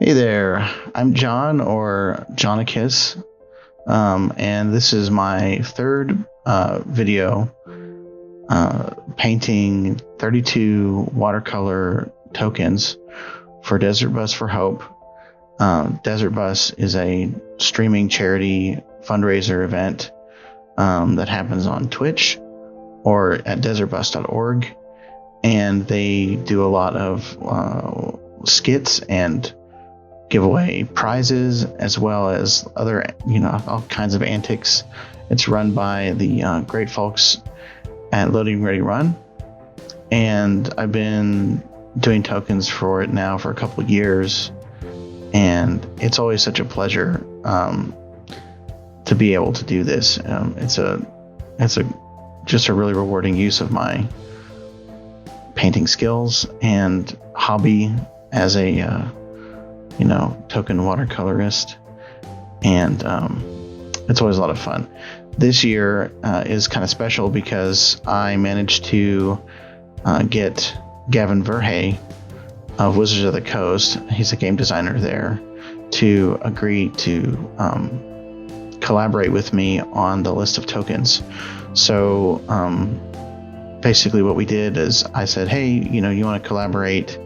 Hey there, I'm John or Jonicus, and this is my third video painting 32 watercolor tokens for Desert Bus for Hope. Desert Bus is a streaming charity fundraiser event that happens on Twitch or at desertbus.org, and they do a lot of skits and give away prizes as well as other, all kinds of antics. It's run by the great folks at Loading Ready Run, and I've been doing tokens for it now for a couple of years, and it's always such a pleasure to be able to do this. It's just a really rewarding use of my painting skills and hobby as a token watercolorist, and it's always a lot of fun. This year is kind of special because I managed to get Gavin Verhey of Wizards of the Coast, he's a game designer there, to agree to collaborate with me on the list of tokens. So basically what we did is I said, hey, you want to collaborate?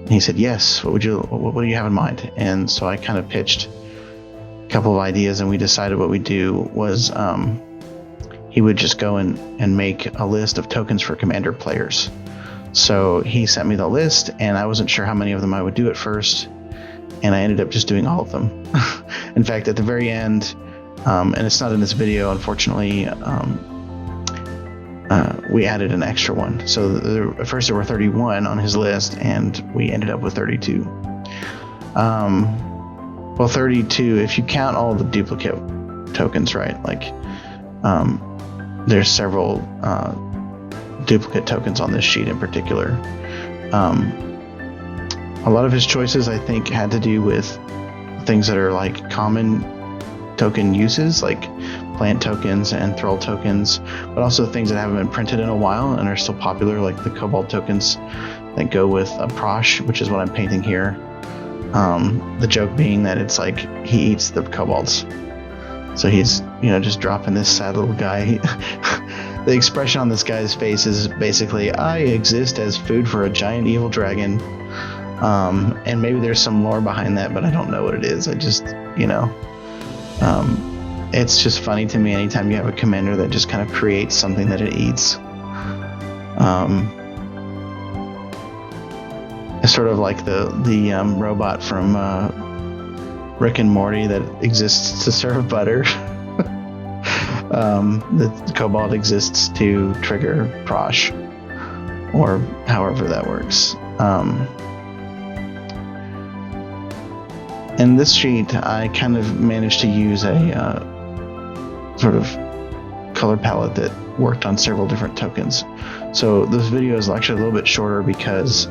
And he said, yes. What do you have in mind? And so I kind of pitched a couple of ideas, and we decided what we'd do was he would just go and make a list of tokens for Commander players. So he sent me the list, and I wasn't sure how many of them I would do at first, and I ended up just doing all of them. In fact, at the very end, and it's not in this video, unfortunately, we added an extra one. So at first there were 31 on his list, and we ended up with 32. Well, 32 if you count all the duplicate tokens, right? Like there's several duplicate tokens on this sheet in particular. A lot of his choices, I think, had to do with things that are like common token uses, like plant tokens and thrall tokens, but also things that haven't been printed in a while and are still popular, like the cobalt tokens that go with a prosh, which is what I'm painting here. The joke being that it's like he eats the kobolds, so he's just dropping this sad little guy. The expression on this guy's face is basically, I exist as food for a giant evil dragon. And maybe there's some lore behind that, but I don't know what it is. I just it's just funny to me anytime you have a commander that just kind of creates something that it eats. It's sort of like the robot from Rick and Morty that exists to serve butter. The cobalt exists to trigger prosh, or however that works. In this sheet, I kind of managed to use a sort of color palette that worked on several different tokens. So this video is actually a little bit shorter because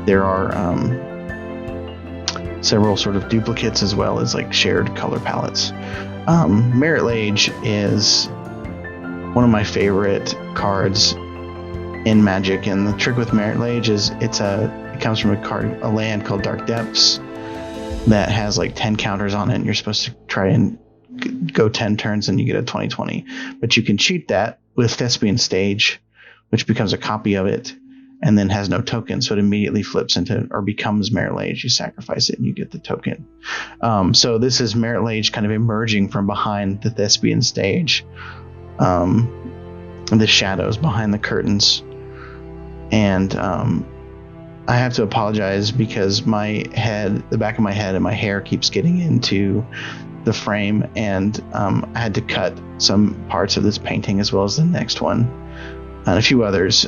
there are several sort of duplicates as well as like shared color palettes. Merit Lage is one of my favorite cards in Magic, and the trick with Merit Lage is it comes from a land called Dark Depths that has like 10 counters on it, and you're supposed to try and go 10 turns and you get a 20/20. But you can cheat that with Thespian Stage, which becomes a copy of it and then has no token, so it immediately flips into or becomes Merit Lage. You sacrifice it and you get the token. So this is Merit Lage kind of emerging from behind the Thespian Stage, the shadows behind the curtains. And I have to apologize because the back of my head and my hair keeps getting into the frame, and I had to cut some parts of this painting as well as the next one and a few others,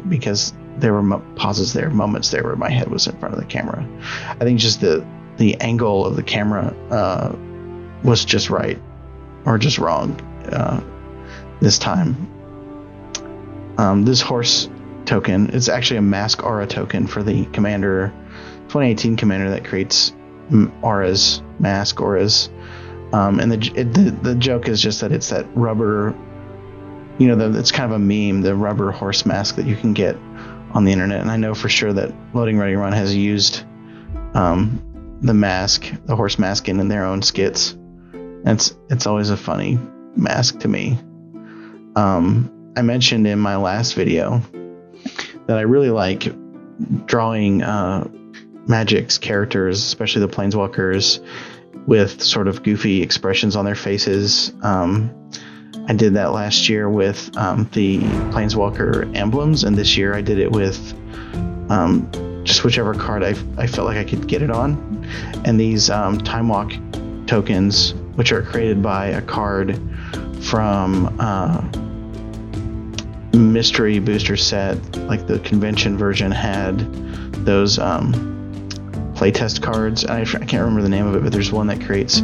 because there were moments there where my head was in front of the camera. I think just the angle of the camera was just right or just wrong this time. This horse token, it's actually a mask aura token for the Commander 2018 Commander that creates auras, mask auras, and the joke is just that it's that rubber, it's kind of a meme, the rubber horse mask that you can get on the internet. And I know for sure that Loading Ready Run has used mask, the horse mask, in their own skits. It's always a funny mask to me. I mentioned in my last video that I really like drawing Magic's characters, especially the Planeswalkers, with sort of goofy expressions on their faces. I did that last year with the Planeswalker emblems, and this year I did it with just whichever card I felt like I could get it on. And these Time Walk tokens, which are created by a card from Mystery Booster set, like the convention version had those playtest cards. I can't remember the name of it, but there's one that creates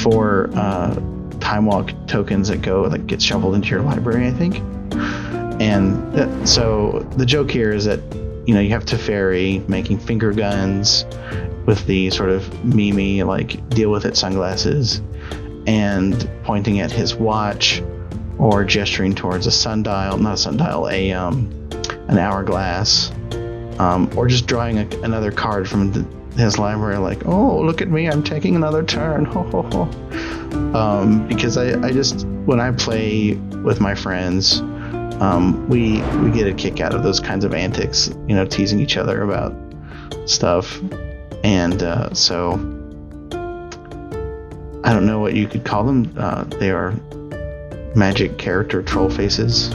4 Time Walk tokens that get shuffled into your library, I think. And so the joke here is that, you have Teferi making finger guns with the sort of meme, like, deal with it sunglasses, and pointing at his watch, or gesturing towards a sundial, not a sundial, an hourglass, or just drawing another card from his library, like, oh, look at me, I'm taking another turn, ho ho ho. Because I just, when I play with my friends, we get a kick out of those kinds of antics, teasing each other about stuff. And so I don't know what you could call them. They are Magic character troll faces.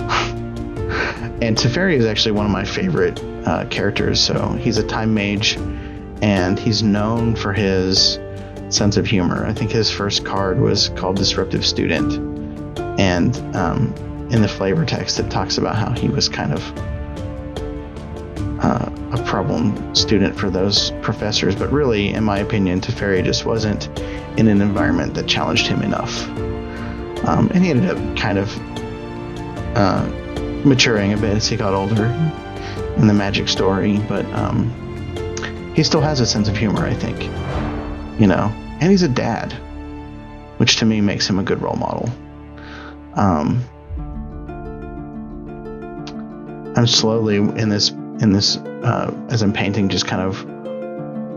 And Teferi is actually one of my favorite characters. So he's a time mage, and he's known for his sense of humor. I think his first card was called Disruptive Student, and in the flavor text it talks about how he was kind of a problem student for those professors, but really, in my opinion, Teferi just wasn't in an environment that challenged him enough. And he ended up kind of maturing a bit as he got older in the Magic story, but he still has a sense of humor, I think. And he's a dad, which to me makes him a good role model. I'm slowly in this as I'm painting, just kind of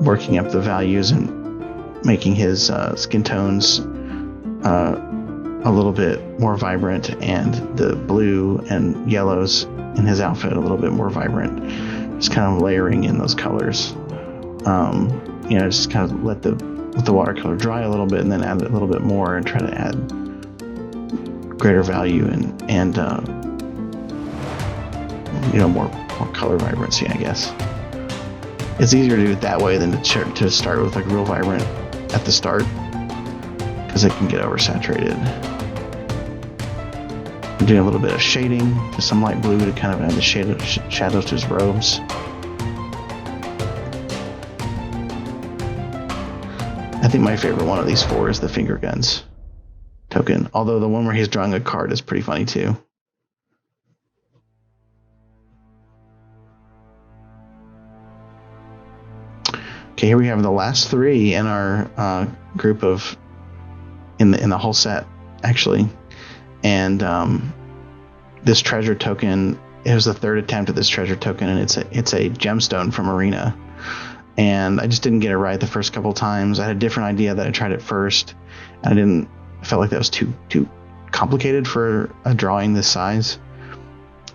working up the values and making his skin tones a little bit more vibrant, and the blue and yellows in his outfit a little bit more vibrant. Just kind of layering in those colors. Just kind of let the watercolor dry a little bit, and then add a little bit more and try to add greater value and more color vibrancy, I guess. It's easier to do it that way than to start with like real vibrant at the start, because it can get oversaturated. I'm doing a little bit of shading, just some light blue to kind of add the shadows to his robes. I think my favorite one of these 4 is the finger guns token, although the one where he's drawing a card is pretty funny too. Okay, here we have the last 3 in our group of in the whole set, actually. And this treasure token, it was the 3rd attempt at this treasure token, and it's a gemstone from Arena. And I just didn't get it right the first couple times. I had a different idea that I tried at first, and I felt like that was too complicated for a drawing this size.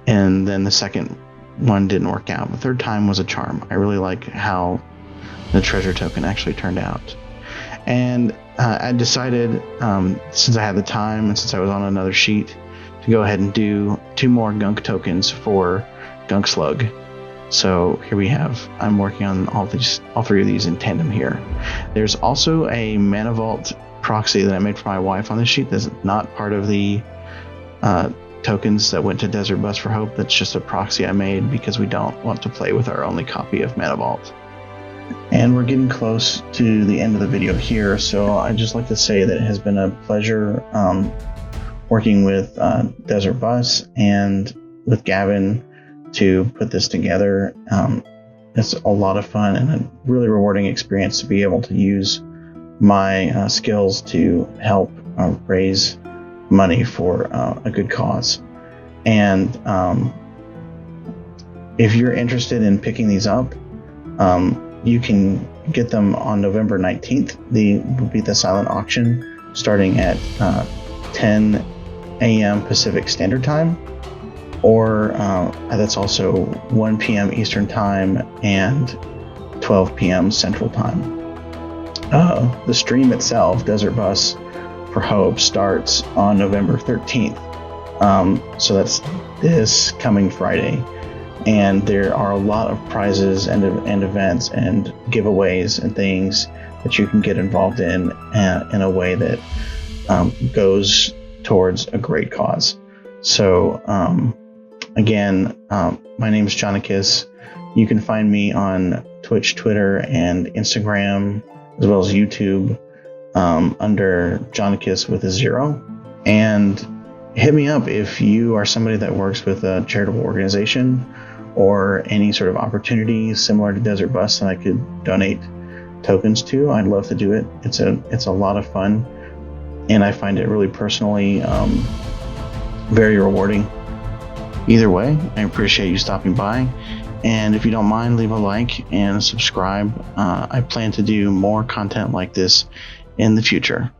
And then the second one didn't work out. The 3rd time was a charm. I really like how the treasure token actually turned out. And I decided, since I had the time and since I was on another sheet, to go ahead and do 2 more gunk tokens for Gunk Slug. So here we have, I'm working on all 3 of these in tandem here. There's also a Mana Vault proxy that I made for my wife on this sheet that's not part of the tokens that went to Desert Bus for Hope. That's just a proxy I made because we don't want to play with our only copy of Mana Vault. And we're getting close to the end of the video here, so I'd just like to say that it has been a pleasure working with Desert Bus and with Gavin to put this together. It's a lot of fun and a really rewarding experience to be able to use my skills to help raise money for a good cause. And if you're interested in picking these up, You can get them on November 19th. Will be the silent auction starting at 10 a.m. Pacific Standard Time, or that's also 1 p.m. Eastern Time and 12 p.m. Central Time. The stream itself, Desert Bus for Hope, starts on November 13th. So that's this coming Friday. And there are a lot of prizes and events and giveaways and things that you can get involved in a way that goes towards a great cause. So again, my name is Jonicus. You can find me on Twitch, Twitter, and Instagram, as well as YouTube, under Jonicus with a 0. And hit me up if you are somebody that works with a charitable organization or any sort of opportunity similar to Desert Bus that I could donate tokens to. I'd love to do it. It's a lot of fun, and I find it really personally very rewarding. Either way, I appreciate you stopping by, and if you don't mind, leave a like and subscribe. I plan to do more content like this in the future.